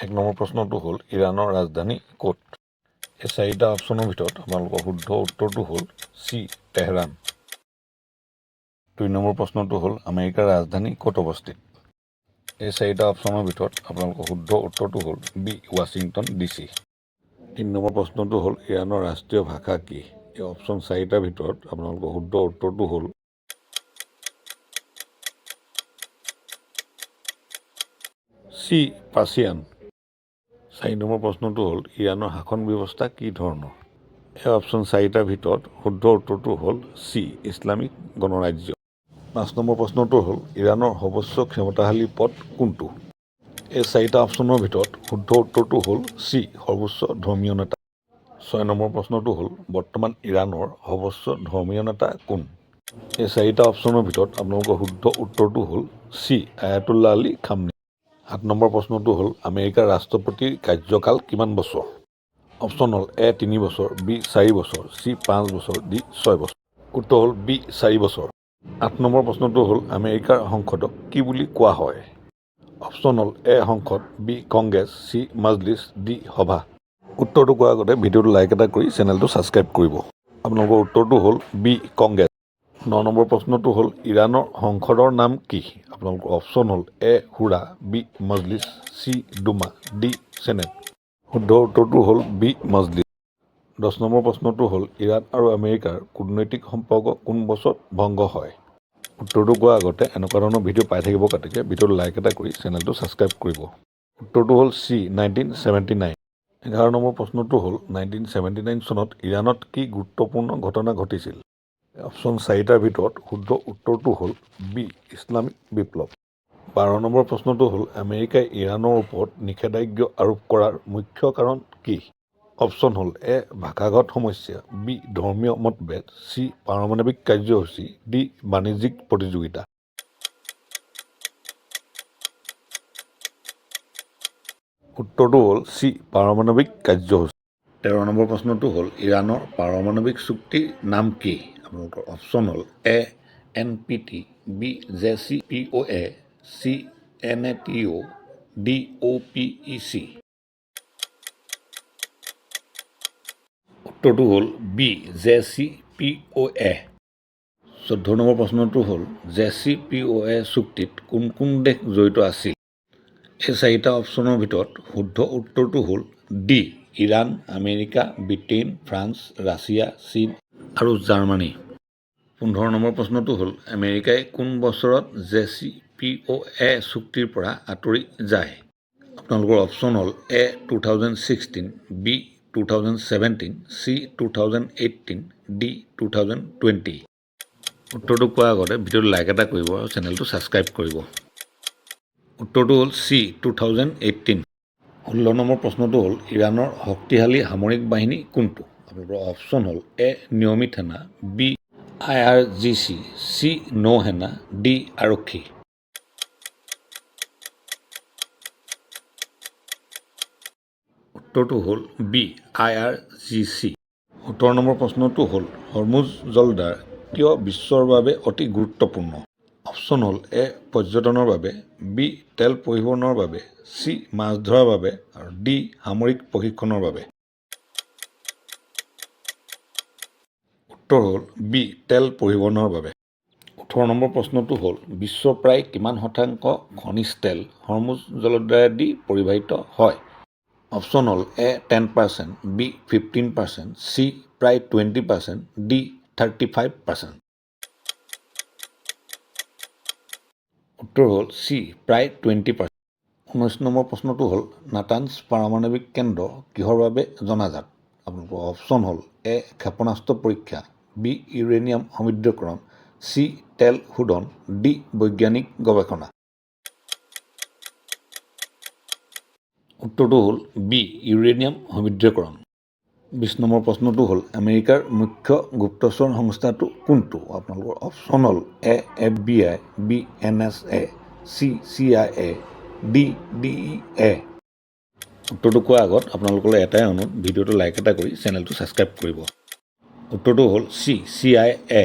এক নম্বৰ প্ৰশ্নটো হ'ল ইৰাণৰ ৰাজধানী ক'ত? এই চাৰিটা অপশ্যনৰ ভিতৰত আপোনালোকৰ শুদ্ধ উত্তৰটো হ'ল চি তেহৰান। 2 নম্বৰ প্ৰশ্নটো হ'ল আমেৰিকাৰ ৰাজধানী ক'ত অৱস্থিত? এই চাৰিটা অপশ্যনৰ ভিতৰত আপোনালোকৰ শুদ্ধ উত্তৰটো হ'ল বি ৱাশ্বিংটন DC। 3 নম্বৰ প্ৰশ্নটো হ'ল ইৰাণৰ ৰাষ্ট্ৰীয় ভাষা কি? এই অপশ্যন চাৰিটাৰ ভিতৰত আপোনালোকৰ শুদ্ধ উত্তৰটো হ'ল চি পাৰ্চিয়ান। 4 নম্বৰ প্ৰশ্নটো হ'ল ইৰাণৰ শাসন ব্যৱস্থা কি ধৰণৰ? এই অপশ্যন চাৰিটাৰ ভিতৰত শুদ্ধ উত্তৰটো হ'ল চি ইছলামিক গণৰাজ্য। 5 নম্বৰ প্ৰশ্নটো হ'ল ইৰাণৰ সৰ্বোচ্চ ক্ষমতাশালী পদ কোনটো? এই চাৰিটা অপশ্যনৰ ভিতৰত শুদ্ধ উত্তৰটো হ'ল চি সৰ্বোচ্চ ধৰ্মীয় নেতা। 6 নম্বৰ প্ৰশ্নটো হ'ল বৰ্তমান ইৰাণৰ সৰ্বোচ্চ ধৰ্মীয় নেতা কোন? এই চাৰিটা অপশ্যনৰ ভিতৰত আপোনালোকৰ শুদ্ধ উত্তৰটো হ'ল চি আয়াতুল্লাহ আলী খামনি। 7 নম্বৰ প্ৰশ্নটো হ'ল আমেৰিকাৰ ৰাষ্ট্ৰপতিৰ কাৰ্যকাল কিমান বছৰ? অপশ্যন হ'ল এ 3 বছৰ, বি 4 বছৰ, চি 5 বছৰ, ডি 6 বছৰ। উত্তৰ হ'ল বি 4 বছৰ। 8 নম্বৰ প্ৰশ্নটো হ'ল আমেৰিকাৰ সংসদক কি বুলি কোৱা হয়? অপশ্যন হ'ল এ সংসদ, বি কংগ্ৰেছ, চি মাজলিছ, ডি সভা। উত্তৰটো কোৱাৰ আগতে ভিডিঅ'টো লাইক এটা কৰি চেনেলটো ছাবস্ক্ৰাইব কৰিব। আপোনালোকৰ উত্তৰটো হ'ল বি কংগ্ৰেছ। 9 নম্বৰ প্ৰশ্নটো হ'ল ইৰাণৰ সংসদৰ নাম কি? আপোনালোকৰ অপশ্যন হ'ল এ শুৰা, বি মজলিছ, চি ডুমা, ডি চেনেট। শুদ্ধ উত্তৰটো হ'ল বি মজলিছ। 10 নম্বৰ প্ৰশ্নটো হ'ল ইৰাণ আৰু আমেৰিকাৰ কূটনৈতিক সম্পৰ্ক কোন বছৰত ভংগ হয়? উত্তৰটো কোৱাৰ আগতে এনেকুৱা ধৰণৰ ভিডিঅ' পাই থাকিব গতিকে ভিডিঅ'টো লাইক এটা কৰি চেনেলটো ছাবস্ক্ৰাইব কৰিব। উত্তৰটো হ'ল চি 1979। 11 নম্বৰ প্ৰশ্নটো হ'ল 1979 চনত ইৰাণত কি গুৰুত্বপূৰ্ণ ঘটনা ঘটিছিল? অপশ্যন চাৰিটাৰ ভিতৰত শুদ্ধ উত্তৰটো হ'ল বি ইছলামিক বিপ্লৱ। 12 নম্বৰ প্ৰশ্নটো হ'ল আমেৰিকাই ইৰাণৰ ওপৰত নিষেধাজ্ঞা আৰোপ কৰাৰ মুখ্য কাৰণ কি? অপশ্যন হ'ল এ ভাষাগত সমস্যা, বি ধৰ্মীয় মতভেদ, চি পাৰমাণৱিক কাৰ্যসূচী, ডি বাণিজ্যিক প্ৰতিযোগিতা। উত্তৰটো হ'ল চি পাৰমাণৱিক কাৰ্যসূচী। 13 নম্বৰ প্ৰশ্নটো হ'ল ইৰাণৰ পাৰমাণৱিক চুক্তিৰ নাম কি? আপোনালোকৰ অপশ্যন হ'ল A NPT, B JCPOA, C NATO, D OPEC। উত্তৰটো হ'ল বি JCPOA। 14 নম্বৰ প্ৰশ্নটো হ'ল JCPOA চুক্তিত কোন কোন দেশ জড়িত আছিল? এই চাৰিটা অপশ্যনৰ ভিতৰত শুদ্ধ উত্তৰটো হ'ল D Iran, America, Britain, France, Russia, চীন আৰু জাৰ্মানী। 15 নম্বৰ প্ৰশ্নটো হ'ল আমেৰিকাই কোন বছৰত JCPOA চুক্তিৰ পৰা আঁতৰি যায়? আপোনালোকৰ অপশ্যন হ'ল এ 2016, বি 2017, চি 2018, ডি 2020। উত্তৰটো কোৱাৰ আগতে ভিডিঅ'টো লাইক এটা কৰিব আৰু চেনেলটো ছাবস্ক্ৰাইব কৰিব। উত্তৰটো হ'ল চি 2018। 16 নম্বৰ প্ৰশ্নটো হ'ল ইৰাণৰ শক্তিশালী সামৰিক বাহিনী কোনটো? আপোনালোকৰ অপশ্যন হ'ল এ নিয়মিত সেনা, বি IRGC, চি নৌসেনা, ডি আৰক্ষী। উত্তৰটো হ'ল বি IRGC। 17 নম্বৰ প্ৰশ্নটো হ'ল হৰমুজ জলদাৰ কিয় বিশ্বৰ বাবে অতি গুৰুত্বপূৰ্ণ? অপশ্যন হ'ল এ পৰ্যটনৰ বাবে, বি তেল পৰিবহণৰ বাবে, চি মাছ ধৰাৰ বাবে আৰু ডি সামৰিক প্ৰশিক্ষণৰ বাবে। উত্তৰ হ'ল বি তেল পৰিবহণৰ বাবে। 18 নম্বৰ প্ৰশ্নটো হ'ল বিশ্বৰ প্ৰায় কিমান শতাংশ খনিজ তেল হৰমুজ জলদাৰেদি পৰিবাহিত হয়? অপশ্যন হ'ল এ 10%, বি 15%, চি প্ৰায় 20%, ডি 35%। উত্তৰ হ'ল চি প্ৰায় 20%। 19 নম্বৰ প্ৰশ্নটো হ'ল নাটানছ পাৰমাণৱিক কেন্দ্ৰ কিহৰ বাবে জনাজাত? আপোনালোকৰ অপশ্যন হ'ল এ ক্ষেপণাস্ত্ৰ পৰীক্ষা, বি ইউৰেনিয়াম সমৃদ্ধকৰণ, চি তেল শোধন, ডি বৈজ্ঞানিক গৱেষণা। উত্তৰটো হ'ল বি ইউৰেনিয়াম সমৃদ্ধকৰণ। 20 নম্বৰ প্ৰশ্নটো হ'ল আমেৰিকাৰ মুখ্য গুপ্তচৰ সংস্থাটো কোনটো? আপোনালোকৰ অপশ্যন হ'ল A FBI, B NSA, C CIA, D DEA। উত্তৰটো কোৱাৰ আগত আপোনালোকলৈ এটাই অনুৰোধ ভিডিঅ'টো লাইক এটা কৰি চেনেলটো ছাবস্ক্ৰাইব কৰিব। উত্তৰটো হ'ল চি CIA।